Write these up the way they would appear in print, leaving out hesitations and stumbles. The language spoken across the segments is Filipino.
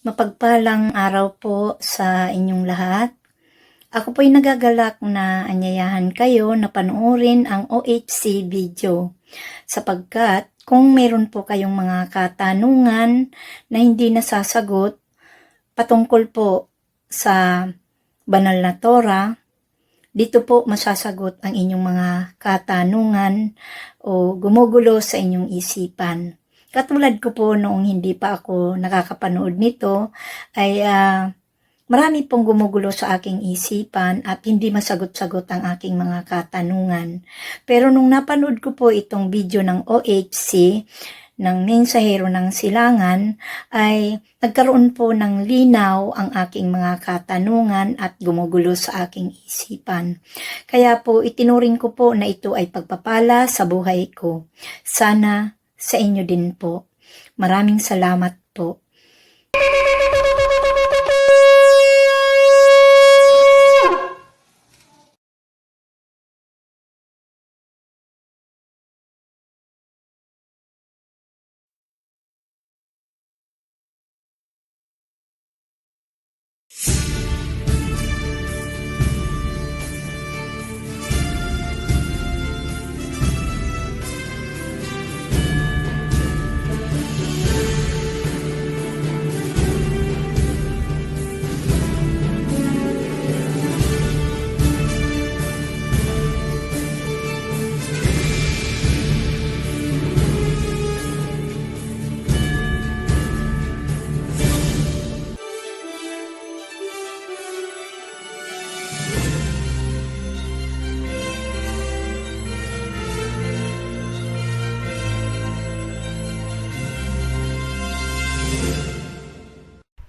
Mapagpalang araw po sa inyong lahat. Ako po'y nagagalak na anyayahan kayo na panoorin ang OHC video sapagkat kung meron po kayong mga katanungan na hindi nasasagot patungkol po sa banal na Torah, dito po masasagot ang inyong mga katanungan o gumugulo sa inyong isipan. Katulad ko po noong hindi pa ako nakakapanood nito ay marami pong gumugulo sa aking isipan at hindi masagot-sagot ang aking mga katanungan. Pero nung napanood ko po itong video ng OHC, ng Mensahero ng Silangan, ay nagkaroon po ng linaw ang aking mga katanungan at gumugulo sa aking isipan. Kaya po itinuring ko po na ito ay pagpapala sa buhay ko. Sana sa inyo din po. Maraming salamat po.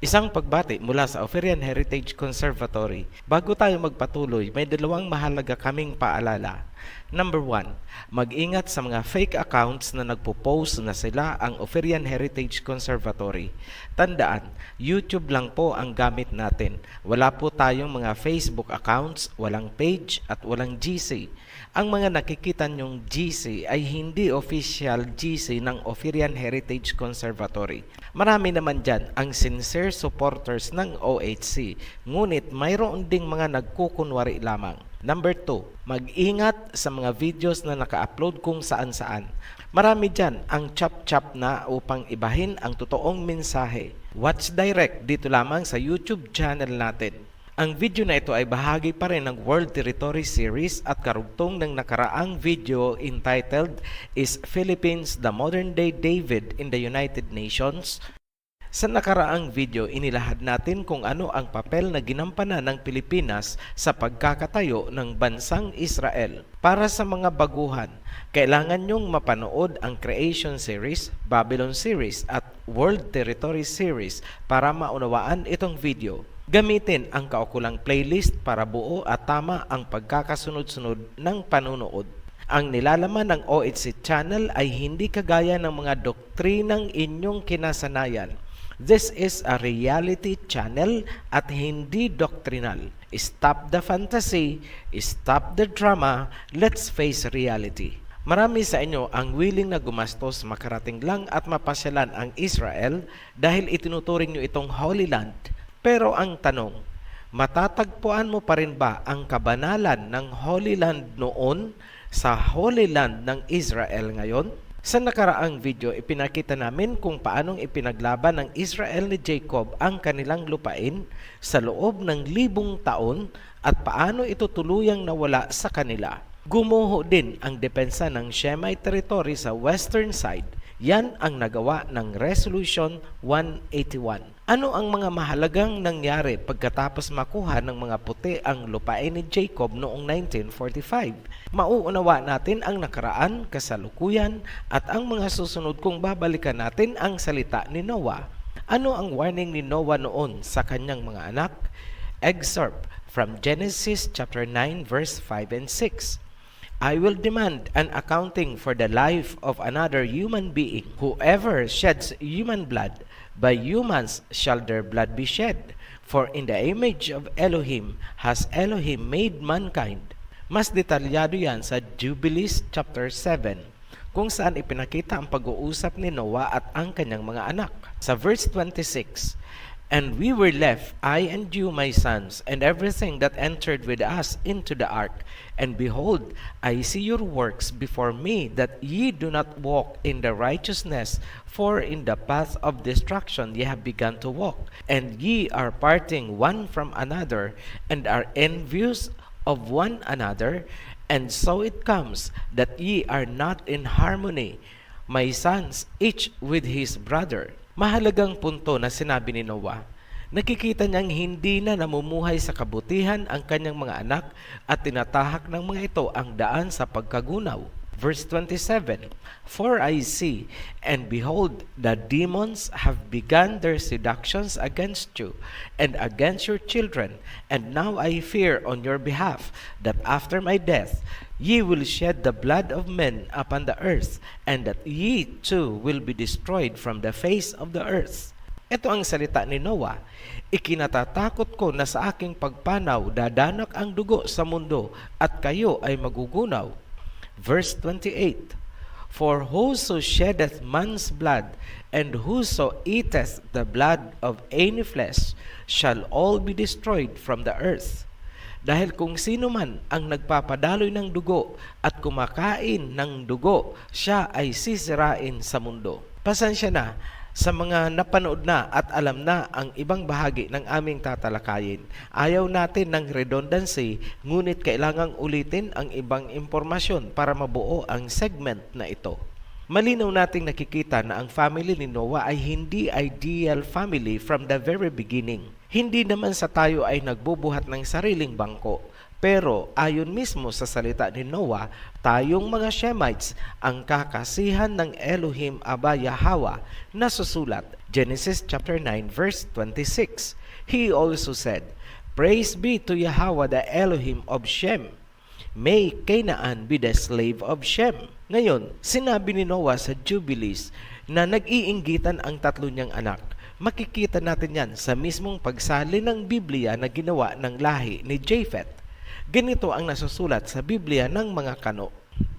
Isang pagbati mula sa Oferian Heritage Conservatory. Bago tayo magpatuloy, may dalawang mahalaga kaming paalala. Number 1, mag-ingat sa mga fake accounts na nagpo-post na sila ang Oferian Heritage Conservatory. Tandaan, YouTube lang po ang gamit natin. Wala po tayong mga Facebook accounts, walang page at walang GC. Ang mga nakikita nyong GC ay hindi official GC ng Oferian Heritage Conservatory. Marami naman dyan ang sincere supporters ng OHC, ngunit mayroon ding mga nagkukunwari lamang. Number 2, mag-ingat sa mga videos na naka-upload kung saan-saan. Marami dyan ang chop-chop na upang ibahin ang totoong mensahe. Watch direct dito lamang sa YouTube channel natin. Ang video na ito ay bahagi pa rin ng World Territory Series at karugtong ng nakaraang video entitled Is Philippines the Modern Day David in the United Nations? Sa nakaraang video, inilahad natin kung ano ang papel na ginampanan ng Pilipinas sa pagkakatayo ng bansang Israel. Para sa mga baguhan, kailangan nyong mapanood ang Creation Series, Babylon Series at World Territory Series para maunawaan itong video. Gamitin ang kaukulang playlist para buo at tama ang pagkakasunod-sunod ng panunood. Ang nilalaman ng OHC channel ay hindi kagaya ng mga doktrinang inyong kinasanayan. This is a reality channel at hindi doctrinal. Stop the fantasy, stop the drama, let's face reality. Marami sa inyo ang willing na gumastos makarating lang at mapasyalan ang Israel dahil itinuturing nyo itong Holy Land. Pero ang tanong, matatagpuan mo pa rin ba ang kabanalan ng Holy Land noon sa Holy Land ng Israel ngayon? Sa nakaraang video, ipinakita namin kung paanong ipinaglaban ng Israel ni Jacob ang kanilang lupain sa loob ng 1,000 taon at paano ito tuluyang nawala sa kanila. Gumuho din ang depensa ng Shemite territory sa western side. Yan ang nagawa ng Resolution 181. Ano ang mga mahalagang nangyari pagkatapos makuha ng mga puti ang lupain ni Jacob noong 1945? Mauunawa natin ang nakaraan, kasalukuyan, at ang mga susunod kung babalikan natin ang salita ni Noah. Ano ang warning ni Noah noon sa kanyang mga anak? Excerpt from Genesis chapter 9 verse 5 and 6. I will demand an accounting for the life of another human being. Whoever sheds human blood, by humans shall their blood be shed. For in the image of Elohim has Elohim made mankind. Mas detalyado yan sa Jubilees chapter 7, kung saan ipinakita ang pag-uusap ni Noah at ang kanyang mga anak. Sa verse 26, And we were left, I and you, my sons, and everything that entered with us into the ark. And behold, I see your works before me, that ye do not walk in the righteousness, for in the path of destruction ye have begun to walk. And ye are parting one from another, and are envious of one another. And so it comes that ye are not in harmony, my sons, each with his brother. Mahalagang punto na sinabi ni Noah. Nakikita niyang hindi na namumuhay sa kabutihan ang kanyang mga anak at tinatahak ng mga ito ang daan sa pagkagunaw. Verse 27, For I see, and behold, the demons have begun their seductions against you, and against your children, and now I fear on your behalf, that after my death ye will shed the blood of men upon the earth, and that ye too will be destroyed from the face of the earth. Ito ang salita ni Noah. Ikinatatakot ko na sa aking pagpanaw dadanak ang dugo sa mundo, at kayo ay magugunaw. Verse 28, For whoso sheddeth man's blood, and whoso eateth the blood of any flesh, shall all be destroyed from the earth. Dahil kung sino man ang nagpapadaloy ng dugo at kumakain ng dugo, siya ay sisirain sa mundo. Pasensya na sa mga napanood na at alam na ang ibang bahagi ng aming tatalakayin. Ayaw natin ng redundancy, ngunit kailangang ulitin ang ibang impormasyon para mabuo ang segment na ito. Malinaw nating nakikita na ang family ni Noah ay hindi ideal family from the very beginning. Hindi naman sa tayo ay nagbubuhat ng sariling bangko. Pero ayon mismo sa salita ni Noah, tayong mga Shemites ang kakasihan ng Elohim Abba Yahweh na susulat. Genesis chapter 9 verse 26. He also said, Praise be to Yahweh the Elohim of Shem. May Canaan be the slave of Shem. Ngayon, sinabi ni Noah sa Jubilees na nag-iinggitan ang tatlo niyang anak. Makikita natin yan sa mismong pagsali ng Biblia na ginawa ng lahi ni Japheth. Ganito ang nasusulat sa Biblia ng mga kano.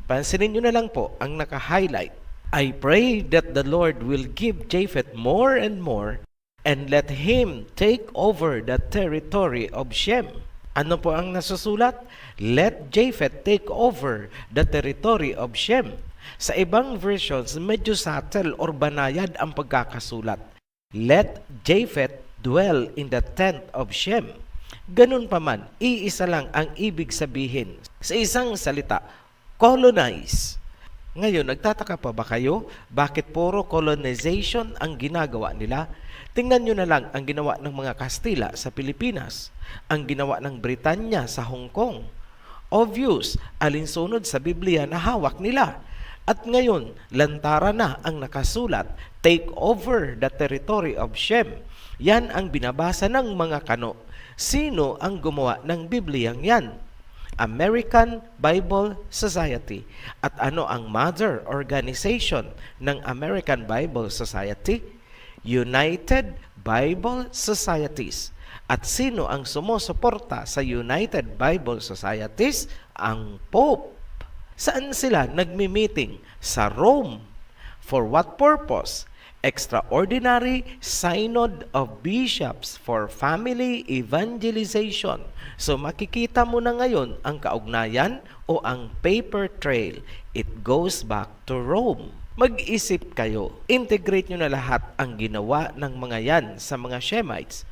Pansinin nyo na lang po ang naka-highlight. I pray that the Lord will give Japheth more and more, and let him take over the territory of Shem. Ano po ang nasusulat? Let Japheth take over the territory of Shem. Sa ibang versions, medyo subtle or banayad ang pagkakasulat. Let Japheth dwell in the tent of Shem. Ganun pa man, iisa lang ang ibig sabihin. Sa isang salita, colonize. Ngayon, nagtataka pa ba kayo? Bakit puro colonization ang ginagawa nila? Tingnan nyo na lang ang ginawa ng mga Kastila sa Pilipinas, ang ginawa ng Britanya sa Hong Kong. Obvious, alinsunod sa Biblia na hawak nila. At ngayon, lantara na ang nakasulat, take over the territory of Shem. Yan ang binabasa ng mga kano. Sino ang gumawa ng Bibliyang yan? American Bible Society. At ano ang mother organization ng American Bible Society? United Bible Societies. At sino ang sumusuporta sa United Bible Societies? Ang Pope. Saan sila nagmi-meeting? Sa Rome. For what purpose? Extraordinary Synod of Bishops for Family Evangelization. So makikita mo na ngayon ang kaugnayan o ang paper trail. It goes back to Rome. Mag-isip kayo, integrate nyo na lahat ang ginawa ng mga yan sa mga Shemites.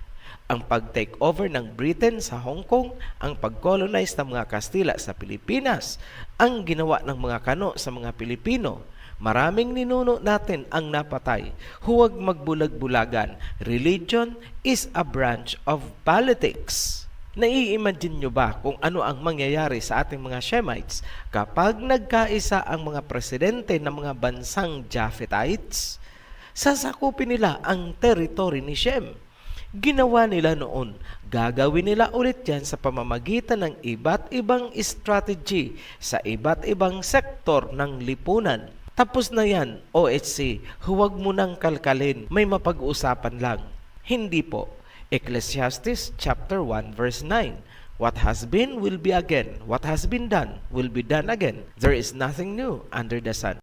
Ang pag-take over ng Britain sa Hong Kong, ang pag-colonize ng mga Kastila sa Pilipinas, ang ginawa ng mga kano sa mga Pilipino. Maraming ninuno natin ang napatay. Huwag magbulag-bulagan. Religion is a branch of politics. Nai-imagine nyo ba kung ano ang mangyayari sa ating mga Shemites kapag nagkaisa ang mga presidente ng mga bansang Japhethites? Sasakupin nila ang teritoryo ni Shem. Ginawa nila noon, gagawin nila ulit yan sa pamamagitan ng iba't ibang strategy sa iba't ibang sektor ng lipunan. Tapos na yan, OHC, huwag mo nang kalkalin, may mapag-usapan lang. Hindi po. Ecclesiastes chapter 1 verse 9. What has been will be again. What has been done will be done again. There is nothing new under the sun.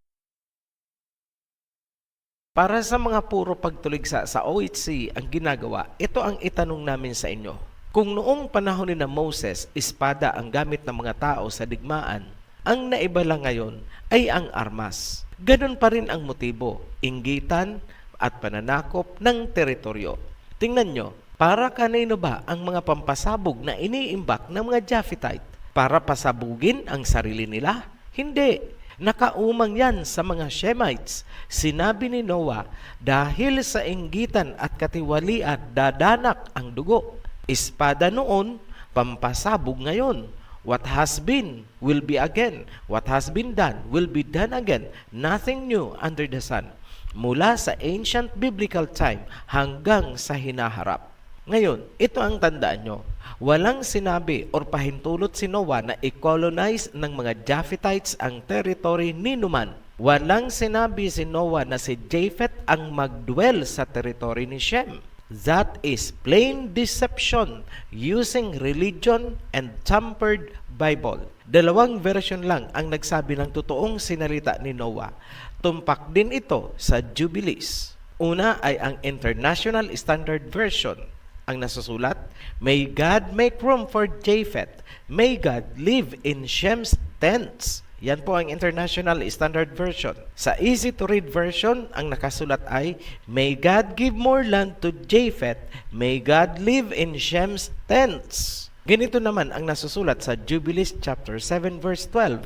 Para sa mga puro pagtuligsa sa OHC ang ginagawa, ito ang itanong namin sa inyo. Kung noong panahon ni Moses, espada ang gamit ng mga tao sa digmaan, ang naibala ngayon ay ang armas. Ganon pa rin ang motibo, inggitan at pananakop ng teritoryo. Tingnan nyo, para kanino ba ang mga pampasabog na iniimbak ng mga Japhethite? Para pasabugin ang sarili nila? Hindi. Nakaumang yan sa mga Shemites. Sinabi ni Noah, dahil sa inggitan at katiwalian, dadanak ang dugo. Espada noon, pampasabog ngayon. What has been will be again. What has been done will be done again. Nothing new under the sun. Mula sa ancient biblical time hanggang sa hinaharap. Ngayon, ito ang tandaan nyo. Walang sinabi or pahintulot si Noah na i-colonize ng mga Japhethites ang territory ni Numan. Walang sinabi si Noah na si Japheth ang magdwell sa territory ni Shem. That is plain deception using religion and tampered Bible. Dalawang version lang ang nagsabi ng totoong sinalita ni Noah. Tumpak din ito sa Jubilees. Una ay ang International Standard Version. Ang nasusulat, may God make room for Japheth. May God live in Shem's tents. Yan po ang International Standard Version. Sa Easy to Read version, ang nakasulat ay, may God give more land to Japheth. May God live in Shem's tents. Ganito naman ang nasusulat sa Jubilees chapter 7 verse 12.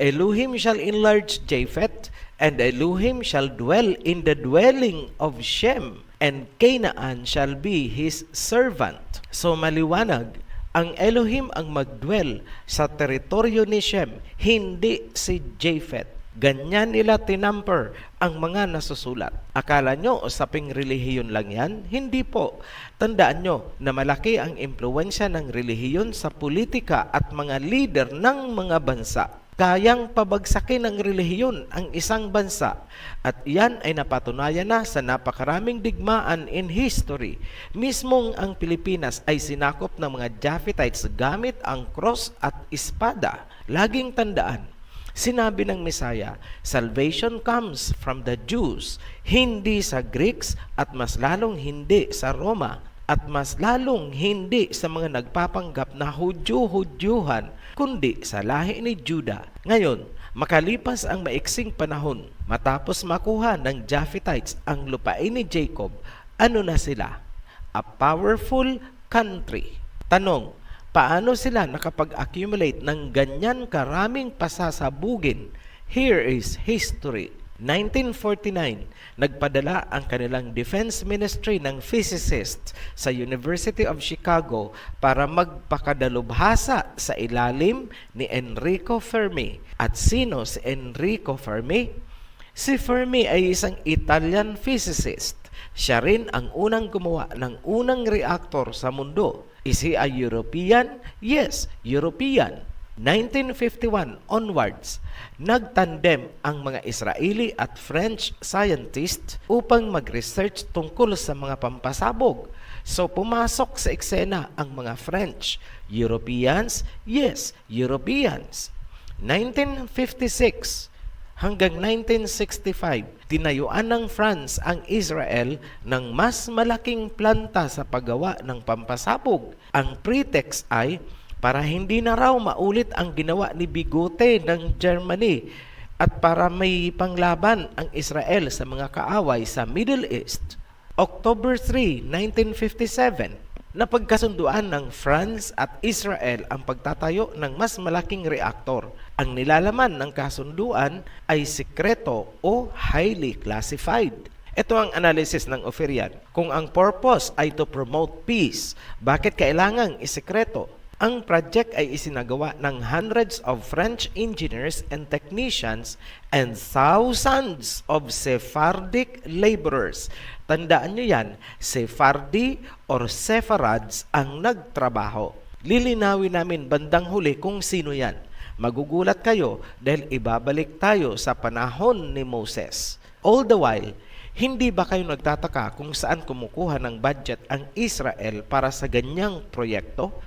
Elohim shall enlarge Japheth, and Elohim shall dwell in the dwelling of Shem, and Canaan shall be his servant. So maliwanag, ang Elohim ang magdwell sa teritoryo ni Shem, hindi si Japheth. Ganyan nila tinamper ang mga nasusulat. Akala nyo usaping relihiyon lang yan? Hindi po. Tandaan nyo na malaki ang impluwensya ng relihiyon sa politika at mga leader ng mga bansa. Kayang pabagsakin ng relihiyon ang isang bansa at iyan ay napatunayan na sa napakaraming digmaan in history. Mismong ang Pilipinas ay sinakop ng mga Japhethites gamit ang cross at espada. Laging tandaan, sinabi ng Messiah, salvation comes from the Jews, hindi sa Greeks at mas lalong hindi sa Roma at mas lalong hindi sa mga nagpapanggap na Hudyo-Hudyuhan, kundi sa lahi ni Juda. Ngayon, makalipas ang maiksing panahon, matapos makuha ng Japhethites ang lupain ni Jacob, ano na sila? A powerful country. Tanong, paano sila nakapag-accumulate ng ganyan karaming pasasabugin? Here is history. 1949, nagpadala ang kanilang defense ministry ng physicists sa University of Chicago para magpakadalubhasa sa ilalim ni Enrico Fermi. At sino si Enrico Fermi? Si Fermi ay isang Italian physicist. Siya rin ang unang gumawa ng unang reactor sa mundo. Is he a European? Yes, European. 1951 onwards, nagtandem ang mga Israeli at French scientists upang mag-research tungkol sa mga pampasabog. So pumasok sa eksena ang mga French. Europeans? Yes, Europeans. 1956 hanggang 1965, tinayuan ng France ang Israel ng mas malaking planta sa paggawa ng pampasabog. Ang pretext ay para hindi na raw maulit ang ginawa ni Bigote ng Germany at para may panglaban ang Israel sa mga kaaway sa Middle East. October 3, 1957, napagkasunduan ng France at Israel ang pagtatayo ng mas malaking reaktor. Ang nilalaman ng kasunduan ay sikreto o highly classified. Ito ang analysis ng Oferian. Kung ang purpose ay to promote peace, bakit kailangang isikreto? Ang project ay isinagawa ng hundreds of French engineers and technicians and thousands of Sephardic laborers. Tandaan nyo yan, Sephardi or Sepharads ang nagtrabaho. Lilinawin namin bandang huli kung sino yan. Magugulat kayo dahil ibabalik tayo sa panahon ni Moses. All the while, hindi ba kayo nagtataka kung saan kumukuha ng budget ang Israel para sa ganyang proyekto?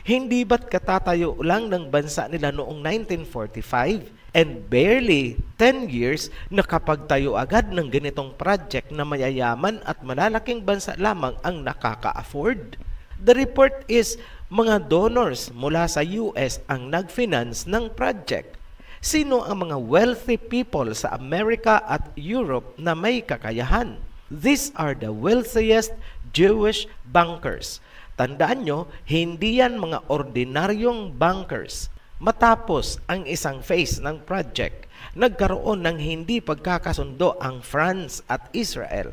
Hindi ba't katatayo lang ng bansa nila noong 1945? And barely 10 years, nakapagtayo agad ng ganitong project na mayayaman at malalaking bansa lamang ang nakaka-afford. The report is mga donors mula sa US ang nag-finance ng project. Sino ang mga wealthy people sa Amerika at Europe na may kakayahan? These are the wealthiest Jewish bankers. Tandaan nyo, hindi yan mga ordinaryong bankers. Matapos ang isang phase ng project, nagkaroon ng hindi pagkakasundo ang France at Israel.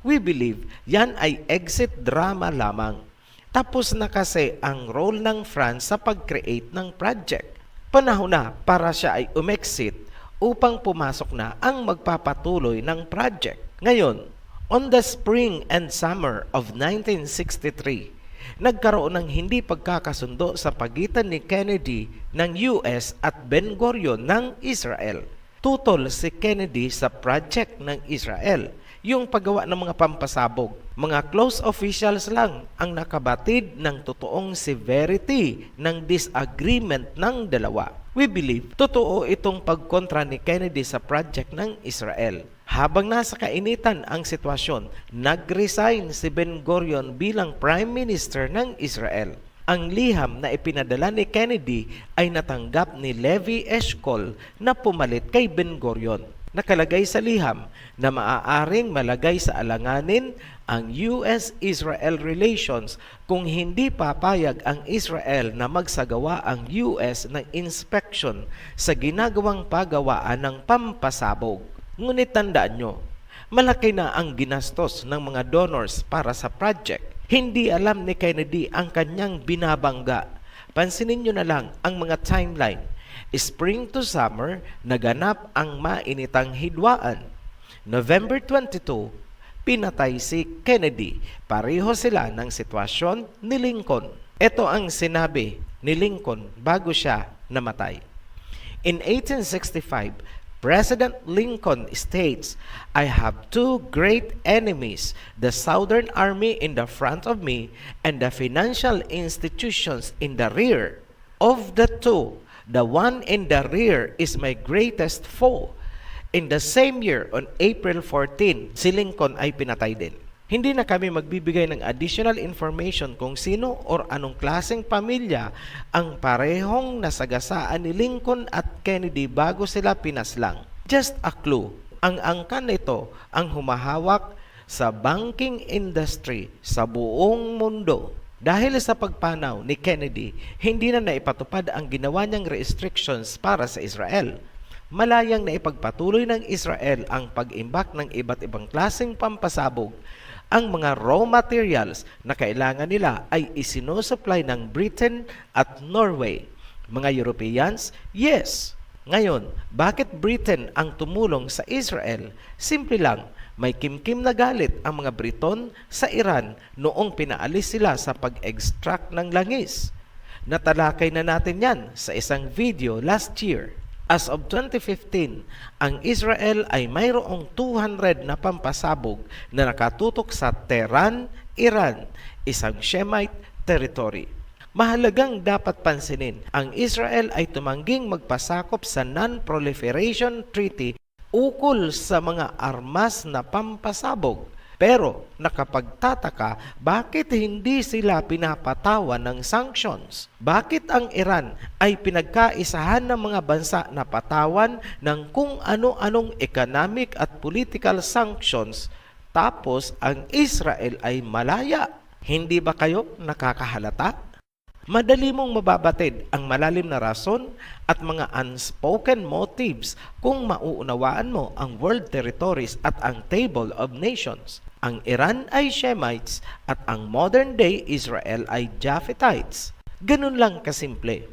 We believe yan ay exit drama lamang. Tapos na kasi ang role ng France sa pag-create ng project. Panahon na para siya ay umexit upang pumasok na ang magpapatuloy ng project. Ngayon, on the spring and summer of 1963, nagkaroon ng hindi pagkakasundo sa pagitan ni Kennedy ng US at Ben-Gurion ng Israel. Tutol si Kennedy sa project ng Israel, yung paggawa ng mga pampasabog. Mga close officials lang ang nakabatid ng totoong severity ng disagreement ng dalawa. We believe totoo itong pagkontra ni Kennedy sa project ng Israel. Habang nasa kainitan ang sitwasyon, nag-resign si Ben-Gurion bilang Prime Minister ng Israel. Ang liham na ipinadala ni Kennedy ay natanggap ni Levi Eshkol na pumalit kay Ben-Gurion. Nakalagay sa liham na maaaring malagay sa alanganin ang US-Israel relations kung hindi papayag ang Israel na magsagawa ang US ng inspection sa ginagawang pagawaan ng pampasabog. Ngunit tandaan nyo, malaki na ang ginastos ng mga donors para sa project. Hindi alam ni Kennedy ang kanyang binabangga. Pansinin nyo na lang ang mga timeline. Spring to summer, naganap ang mainitang hidwaan. November 22, pinatay si Kennedy. Pareho sila ng sitwasyon ni Lincoln. Ito ang sinabi ni Lincoln bago siya namatay. In 1865, President Lincoln states, "I have two great enemies, the Southern Army in the front of me and the financial institutions in the rear. Of the two, the one in the rear is my greatest foe." In the same year, on April 14, si Lincoln ay pinatay din. Hindi na kami magbibigay ng additional information kung sino or anong klaseng pamilya ang parehong nasagasaan ni Lincoln at Kennedy bago sila pinaslang. Just a clue, ang angkan nito ang humahawak sa banking industry sa buong mundo. Dahil sa pagpanaw ni Kennedy, hindi na naipatupad ang ginawa niyang restrictions para sa Israel. Malayang naipagpatuloy ng Israel ang pag-imbak ng iba't ibang klaseng pampasabog. Ang mga raw materials na kailangan nila ay isinusupply ng Britain at Norway. Mga Europeans, yes. Ngayon, bakit Britain ang tumulong sa Israel? Simple lang, may kimkim na galit ang mga Briton sa Iran noong pinaalis sila sa pag-extract ng langis. Natalakay na natin yan sa isang video last year. As of 2015, ang Israel ay mayroong 200 na pampasabog na nakatutok sa Tehran, Iran, isang Shemite territory. Mahalagang dapat pansinin, ang Israel ay tumangging magpasakop sa Non-Proliferation Treaty ukol sa mga armas na pampasabog. Pero nakapagtataka, bakit hindi sila pinapatawan ng sanctions? Bakit ang Iran ay pinagkaisahan ng mga bansa na patawan ng kung ano-anong economic at political sanctions, tapos ang Israel ay malaya? Hindi ba kayo nakakahalata? Madali mong mababatid ang malalim na rason at mga unspoken motives kung mauunawaan mo ang world territories at ang Table of Nations. Ang Iran ay Shemites at ang modern-day Israel ay Japhetites. Ganun lang kasimple.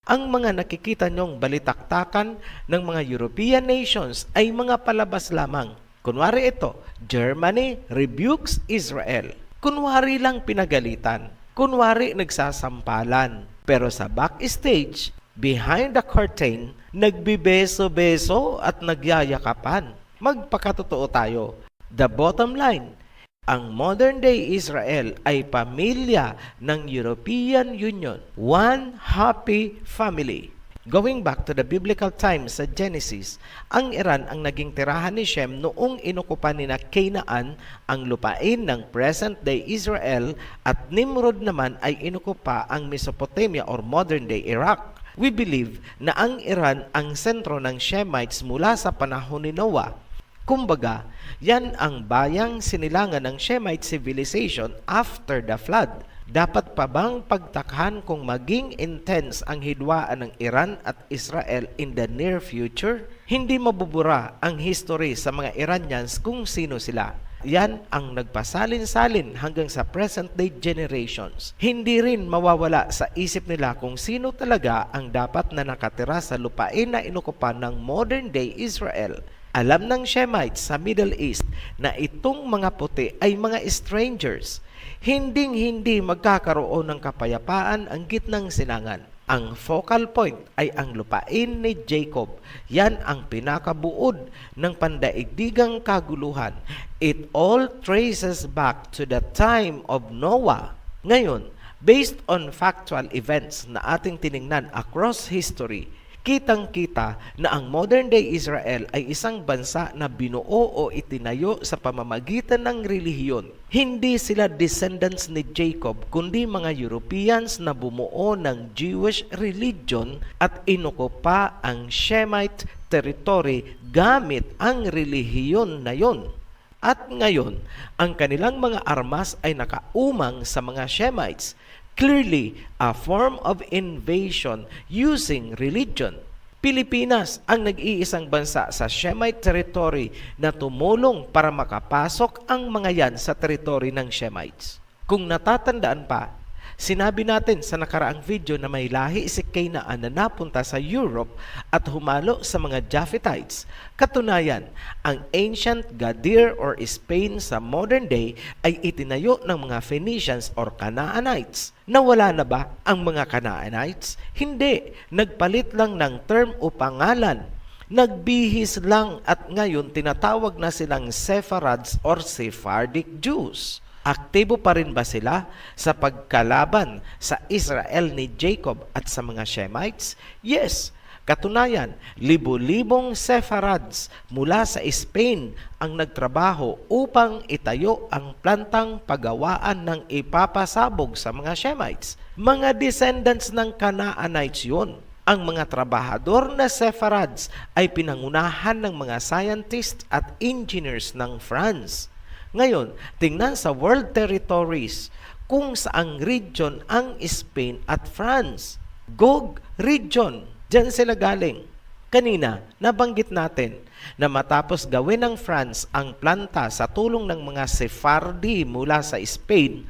Ang mga nakikita nyong balitaktakan ng mga European nations ay mga palabas lamang. Kunwari ito, Germany rebukes Israel. Kunwari lang pinagalitan. Kunwari nagsasampalan. Pero sa backstage, behind the curtain, nagbibeso-beso at nagyayakapan. Magpakatotoo tayo. The bottom line, Ang modern-day Israel ay pamilya ng European Union, one happy family. Going back to the biblical times sa Genesis, ang Iran ang naging tirahan ni Shem noong inukupan ni Canaan ang lupain ng present-day Israel at Nimrod naman ay inukupa ang Mesopotamia or modern-day Iraq. We believe na ang Iran ang sentro ng Shemites mula sa panahon ni Noah. Kumbaga, yan ang bayang sinilangan ng Shemite civilization after the flood. Dapat pa bang pagtakhan kung maging intense ang hidwaan ng Iran at Israel in the near future? Hindi mabubura ang history sa mga Iranians kung sino sila. Yan ang nagpasalin-salin hanggang sa present-day generations. Hindi rin mawawala sa isip nila kung sino talaga ang dapat na nakatira sa lupain na inukupan ng modern-day Israel. Alam ng Shemites sa Middle East na itong mga puti ay mga strangers. Hinding-hindi magkakaroon ng kapayapaan ang gitnang silangan. Ang focal point ay ang lupain ni Jacob. Yan ang pinakabuod ng pandaigdigang kaguluhan. It all traces back to the time of Noah. Ngayon, based on factual events na ating tiningnan across history, kitang-kita na ang modern-day Israel ay isang bansa na binuo o itinayo sa pamamagitan ng relihiyon. Hindi sila descendants ni Jacob, kundi mga Europeans na bumuo ng Jewish religion at inukupa ang Shemite territory gamit ang relihiyon na yon. At ngayon, ang kanilang mga armas ay nakaumang sa mga Shemites. Clearly, a form of invasion using religion. Pilipinas ang nag-iisang bansa sa Shemite territory na tumulong para makapasok ang mga yan sa territory ng Shemites. Kung natatandaan pa, sinabi natin sa nakaraang video na may lahi si Canaan na napunta sa Europe at humalo sa mga Japhetites. Katunayan, ang ancient Gadir or Spain sa modern day ay itinayo ng mga Phoenicians or Canaanites. Nawala na ba ang mga Canaanites? Hindi. Nagpalit lang ng term o pangalan. Nagbihis lang at ngayon tinatawag na silang Sephards or Sephardic Jews. Aktibo pa rin ba sila sa pagkalaban sa Israel ni Jacob at sa mga Shemites? Yes. Katunayan, libo-libong Sephards mula sa Spain ang nagtrabaho upang itayo ang plantang pagawaan ng ipapasabog sa mga Shemites. Mga descendants ng Canaanites yun. Ang mga trabahador na Sephards ay pinangunahan ng mga scientists at engineers ng France. Ngayon, tingnan sa world territories kung saang region ang Spain at France. Gog region, dyan sila galing. Kanina, nabanggit natin na matapos gawin ng France ang planta sa tulong ng mga Sephardi mula sa Spain,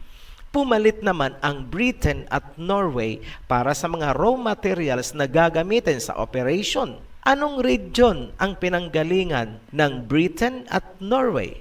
pumalit naman ang Britain at Norway para sa mga raw materials na gagamitin sa operation. Anong region ang pinanggalingan ng Britain at Norway?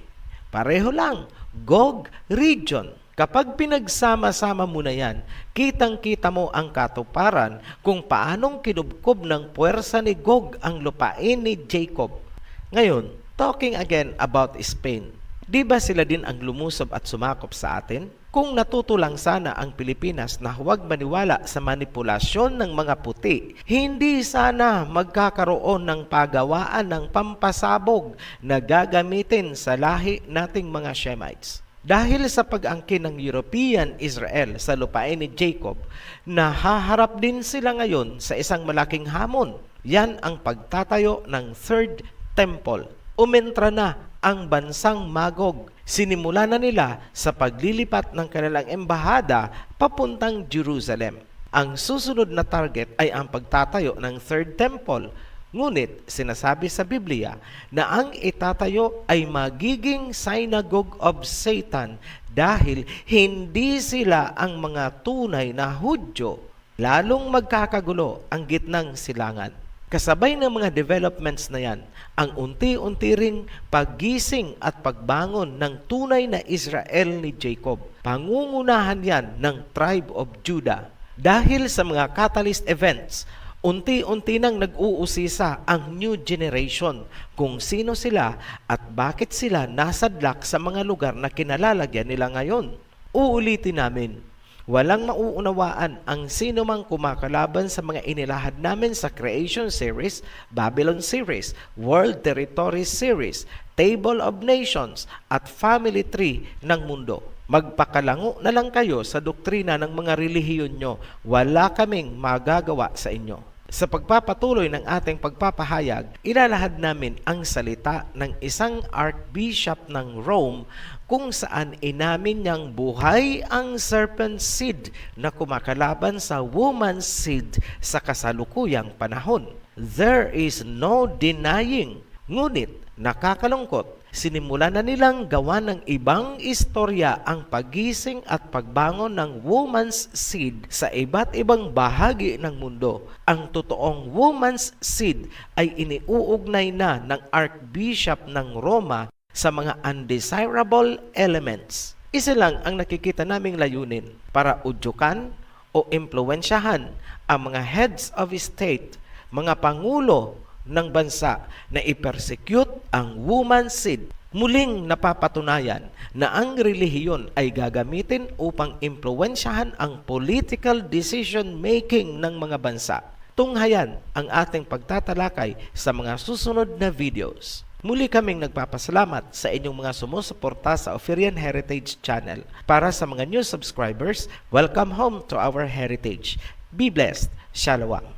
Pareho lang, Gog region. Kapag pinagsama-sama mo na yan, kitang-kita mo ang katuparan kung paanong kinubkob ng puwersa ni Gog ang lupain ni Jacob. Ngayon, talking again about Spain, di ba sila din ang lumusob at sumakop sa atin? Kung natuto lang sana ang Pilipinas na huwag maniwala sa manipulasyon ng mga puti, hindi sana magkakaroon ng pagawaan ng pampasabog na gagamitin sa lahi nating mga Shemites. Dahil sa pag-angkin ng European Israel sa lupain ni Jacob, nahaharap din sila ngayon sa isang malaking hamon. Yan ang pagtatayo ng Third Temple. Umentra na ang bansang Magog. Sinimula na nila sa paglilipat ng kanilang embahada papuntang Jerusalem. Ang susunod na target ay ang pagtatayo ng Third Temple. Ngunit sinasabi sa Biblia na ang itatayo ay magiging synagogue of Satan dahil hindi sila ang mga tunay na Hudyo. Lalong magkakagulo ang gitnang silangan. Kasabay ng mga developments na yan, ang unti-unti ring paggising at pagbangon ng tunay na Israel ni Jacob. Pangungunahan yan ng tribe of Judah. Dahil sa mga catalyst events Unti-unti nang nag-uusisa ang new generation kung sino sila at bakit sila nasadlak sa mga lugar na kinalalagyan nila ngayon. Uulitin namin, walang mauunawaan ang sino mang kumakalaban sa mga inilahad namin sa Creation Series, Babylon Series, World Territories Series, Table of Nations at Family Tree ng mundo. Magpakalango na lang kayo sa doktrina ng mga relihiyon nyo. Wala kaming magagawa sa inyo. Sa pagpapatuloy ng ating pagpapahayag, ilalahad namin ang salita ng isang Archbishop ng Rome kung saan inamin niyang buhay ang serpent seed na kumakalaban sa woman's seed sa kasalukuyang panahon. There is no denying. Ngunit nakakalungkot, sinimulan na nilang gawa ng ibang istorya ang pagising at pagbangon ng woman's seed sa iba't ibang bahagi ng mundo. Ang totoong woman's seed ay iniuugnay na ng Archbishop ng Roma sa mga undesirable elements. Isa lang ang nakikita naming layunin para udyukan o impluwensyahan ang mga heads of state, mga pangulo ng bansa na i-persecute ang woman's seed. Muling napapatunayan na ang relihiyon ay gagamitin upang impluwensyahan ang political decision-making ng mga bansa. Tunghayan ang ating pagtatalakay sa mga susunod na videos. Muli kaming nagpapasalamat sa inyong mga sumusuporta sa Oferian Heritage Channel. Para sa mga new subscribers, welcome home to our heritage. Be blessed. Shalom.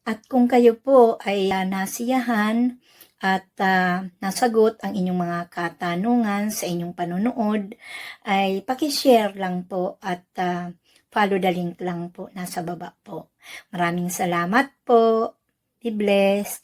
At kung kayo po ay nasiyahan at nasagot ang inyong mga katanungan sa inyong panonood, ay pakishare lang po at follow the link lang po nasa baba po. Maraming salamat po. Be blessed.